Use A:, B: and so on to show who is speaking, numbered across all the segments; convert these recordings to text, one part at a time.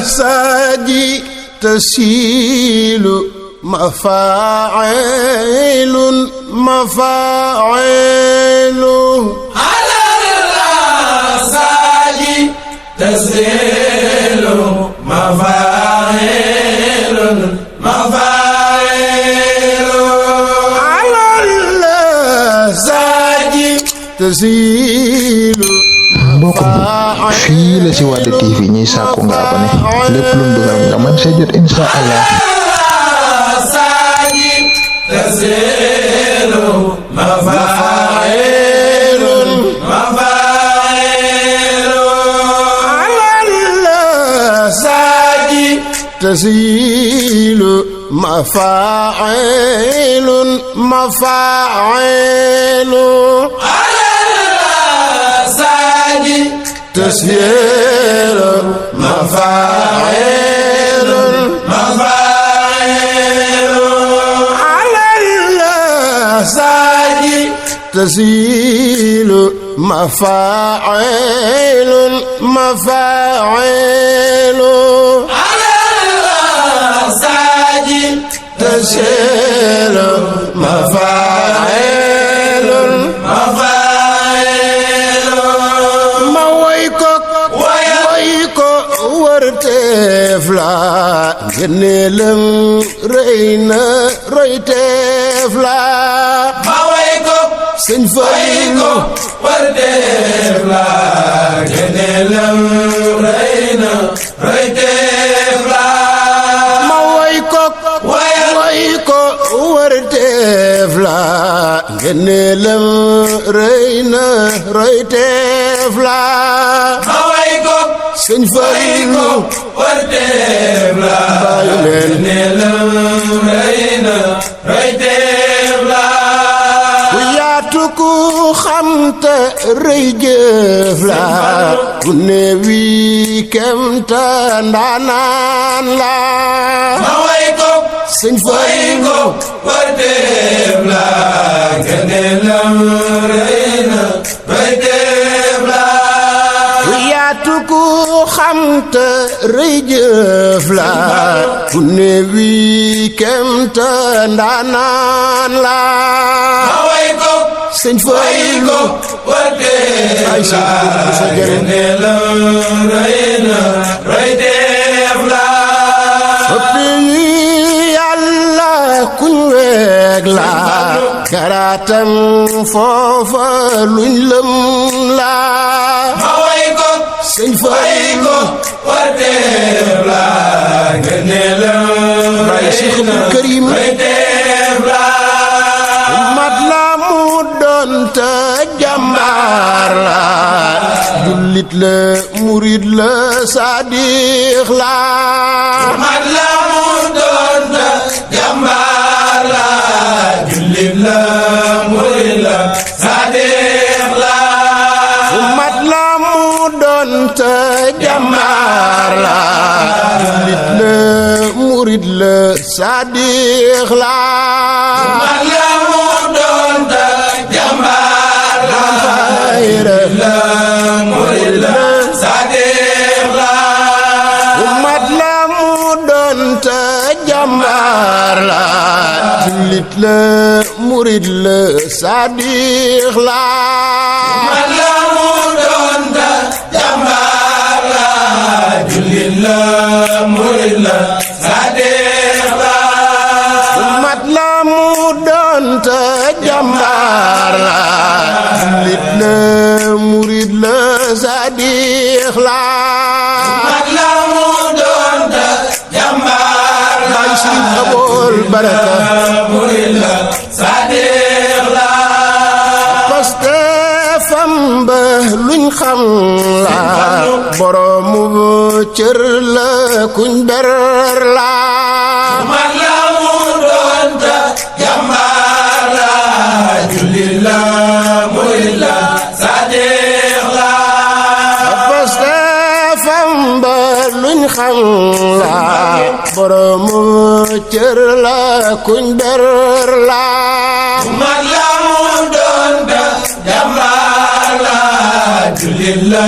A: ساجي تسيل مفاعل مفاعل
B: على الساجي تسيل مفاعل مفاعل
A: على الساجي تسيل
C: mbokk fii la ci Wade TV ñuy sàkku nga abonné lépp lu dugal nga man see jot insha Allah
B: ساجي تسيل مفاعل مفاعل
A: على الساجي تسيل مفاعل مفاعل تسير مفاعل
B: مفاعل
A: على الساجي تسيل مفاعل مفاعل
B: على الساجي
A: تسيل مفاعل
B: مفاعل
A: ما ويكو ورتف لا جنلم رينا ريتف لا
B: ما ويكو
A: سن فايكو
B: وردف لا جنلم رينا ريتف لا
A: ما ويكو ورتف لا جنلم رينا ريتف لا
B: ما ويكو
A: سن فايكو
B: وردف لا جنلم رينا ريتف لا
A: ku xam te rëy jëf la ku ne wii kem te ndaanaan la
B: ma way ko
A: sëñ Fallu
B: war def la gëneelam rëy na bay def la
A: ku yaatu ku xam te rëy jëf la ku ne wii kem te ndaanaan la sëñ Fallu
B: war def la gëneelam rëy na bay def la
A: ëppi Yàlla kuñ weeg la garaatam foofa luñ lëm la
B: ma way ko
A: sëñ Fallu
B: war def la gëneelam rëy na bay def la
A: mat la mu doon te jàmbaar la jullit la murid la saadix la
B: mat la mu doon te jàmbaar la jullit la murid la saadix la
A: mat la mu doon te jàmbaar la jullit la murid la saadix la
B: mat la mu doon te jàmbaar la jullit la murid la saadix la
A: mat la mu doon te jàmbaar la jullit la murid la saadix la
B: mat la mu doon te jàmbaar la jullit la murid la saadix la
A: mat la mu doon te jàmbaar la jullit la murid la saadix la
B: mat la mu doon te jàmbaar la
A: abol baraka
B: murid la saadix la
A: paste fam ba luñ xam la boroomu cër la kuñ ber la
B: mat la mu doon te jàmbaar la jullit la murid la saadix la
A: paste fam ba luñ xam la boroomu cër la kuñ ber la
B: mat la mu doon te jàmbaar la jullit la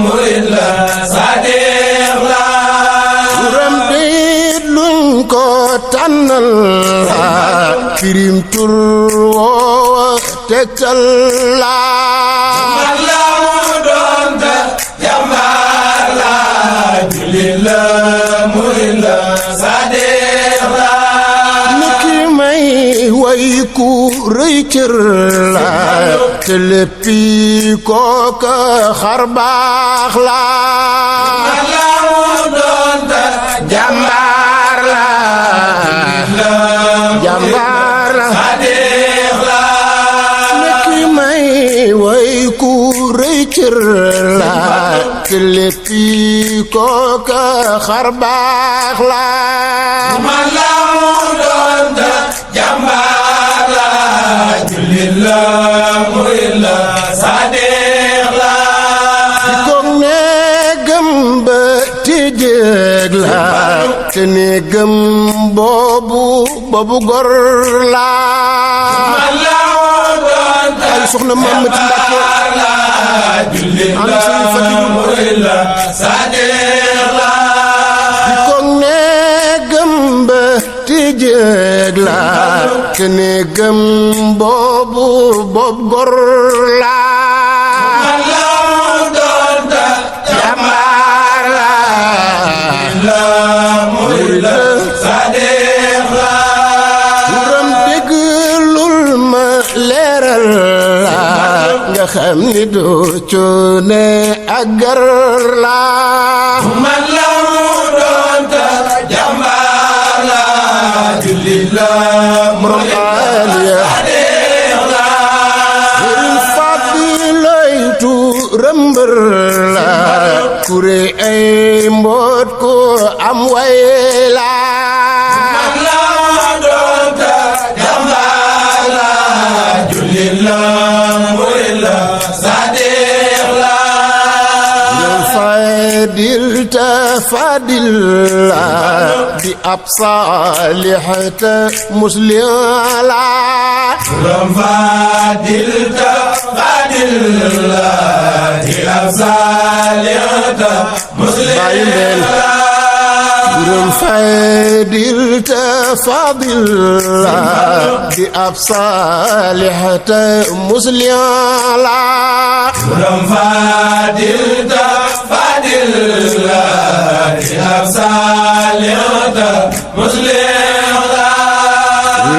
B: murid la saadix la
A: tànnal la firim tur woowa tegtal la
B: man la mu doon te jàmbaar la jullit la murid la sadeex la
A: niki may way ku rëy cër la te léppi kooka xar baax la
B: man la mu doon te
A: jàmbaar la jàmbaar la
B: sadeex la
A: niki may way ku rëy cër la te léppi kooka xar baax la
B: man la mu doon te jàmbaar la jullit la murid la sadeex la
A: koog ne gëm ba tijjeeg la te ne gëm boobu gor la
B: man la mu doon te
A: ay soxna Mamati Mbàkke
B: la jullit
A: ana
B: la
A: Sëriñ Fadilu
B: murid la sadeex la
A: koog ne gëm ba tijjeeg la te ne gëm boobu gor la
B: man la mu doon te
A: jàmbaar la
B: la murid la sadeex la
A: buram déglul ma leeral la nga xam ni doo cuune ak gar la
B: man la mu doon te jàmbaar la jullit la
A: borom aliya
B: sadeex la
A: sëriñ Fadilaytu rëmbër la kure ay mboot ko am way la
B: man la mu doon te jàmbaar la jullit la murid la sadeex la
A: yow fadil ta fadil la di ab saalix te muslim la
B: ram fadil ta fadil la di ab saalix te muslim
A: bàyyi mbeen
B: la
A: buram fadil ta fadil la di ab saalix te muslim la
B: ram fadil ta fadil la di ab saalix te muslim la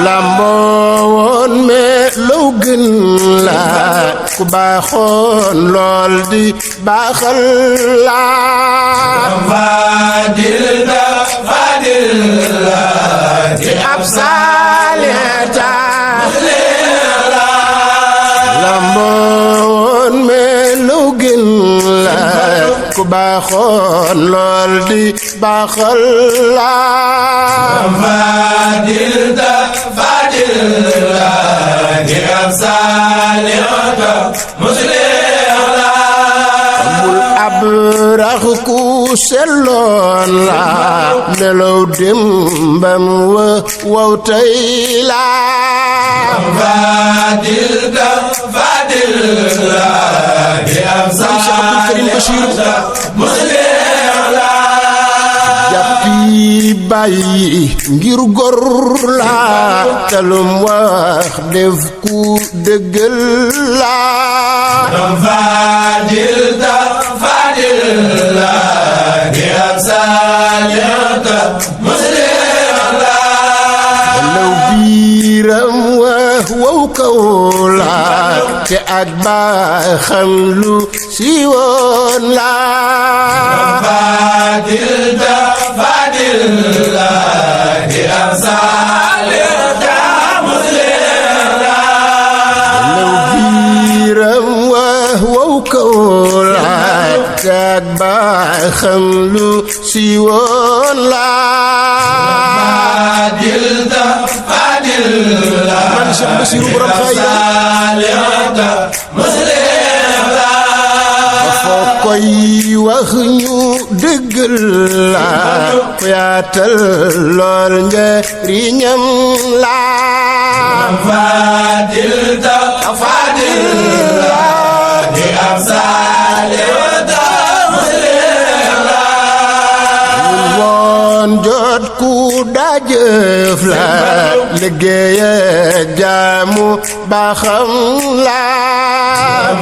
A: lamboo woon me law gën la ku baaxoon lool di baaxal la
B: fadil ta fadil la di
A: ab saaleta lamboo woon me law gën la ku baaxoon lool di baaxal la
B: fadil ta fadil la di ab saalix te muslim la
A: bul ab rax ku selloon la melaw démbam wa waw tey la
B: fadil ta fadil la di ab saalix te muslim la
A: jàppi bàyyi ngir gor la talum wax def ku dëggal la
B: fadil ta fadil la di ab saalix te muslim la
A: law biiram wa waw kaw la te ak baaxam lu siiwoon la
B: fadil ta fadil la di ab saalix te muslim la
A: law biiram wa waw kaw la te ak baaxam lu siiwoon la
B: fadil ta fadil la
A: man Cheikh Bassirou borom xayra
B: saalix te muslim la
A: foo koy wax ñu dëggal la ku yaatal lool njariñam la
B: fadil ta fadil la di ab saalix te muslim la
A: woon jot ku day jaajëf la liggéey jaamu ba xam la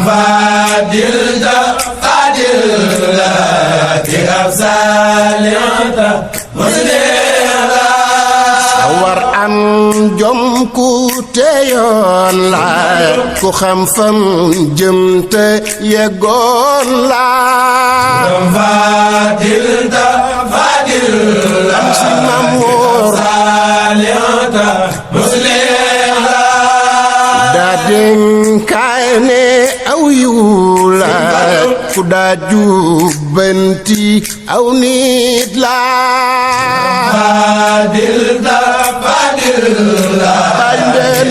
B: fadil da fadil la di ab salihata musliha
A: war am jom ku teyoon la ku xam fam jëm te yeggoon la
B: fadil da fadil la
A: si mamoor
B: salihata musliha
A: daa dénkaay ne aw yiw la ku daa jubbanti aw nit la
B: fadil da fadil la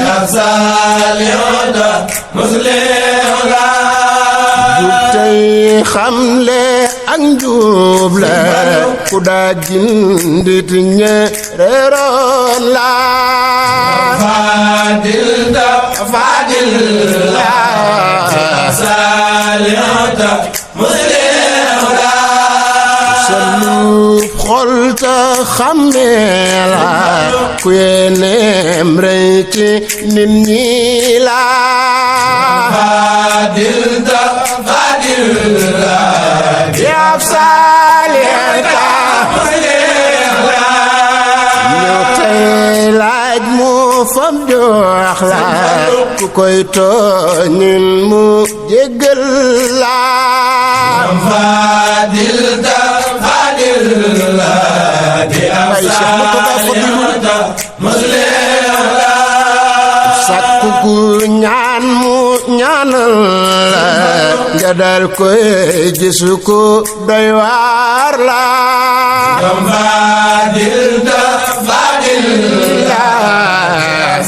B: ya salihata musliha
A: bu tey xamle ak njub la ku daa gindit ñe reeroon la
B: fadil da fadil la ya salihata musliha
A: salu xol ta xamee la ku yéeneem rey ci nit ñi la
B: fadil da fadil la
A: yaab salihata
B: musliha
A: ñëw tey laaj mu fam jox la ku koy tooñin mu jéggal la
B: fadil da fadil la di ab salihata musliha
A: sakku gu ñaan mu ñaanal la nga dal koy gisu ko doy waar la
B: fadil da fadil la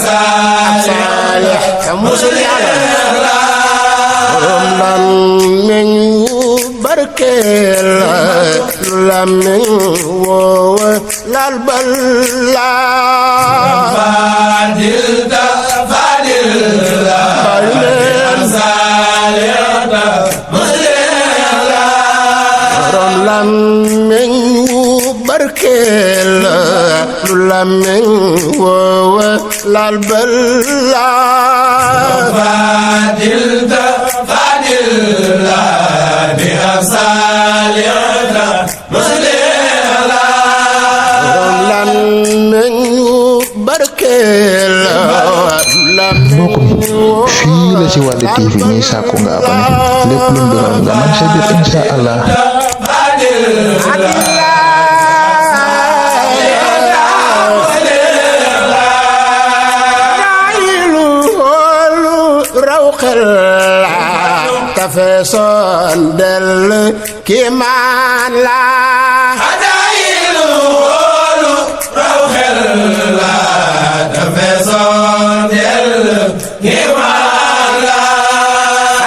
B: salihata musliha
A: borom lan meñ wu barkeel la lu la meñ woowa lal bal la
B: fadil da fadil la salihata musliha
A: borom lan meñ wu barkeel la lu la meñ woowa lal bal la
B: fadil da fadil la di ab salihata musliha
A: lan meñ wu barkeel la lu la meñ
C: mbokk mi fii la ci Wally TV ñuy sàkku nga abonné lépp lu mu dugal nga man sa jot insha Allah
A: feesoon del kiimaan la
B: adaayilu xoolu raw xel la te feesoon del kiimaan la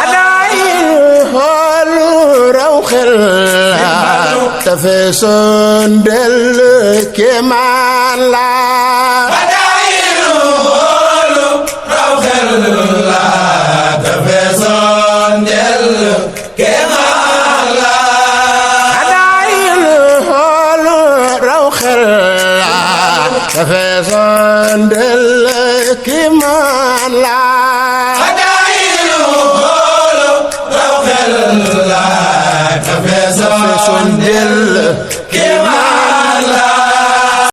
A: adaayilu xoolu raw xel la te feesoon del kiimaan la
B: adaayilu xoolu raw xel la te feesoon del kiimaan la
A: adaayilu xoolu raw xel la te feesoon del kiimaan la
B: adaayilu xoolu raw xel la te feesoon del kiimaan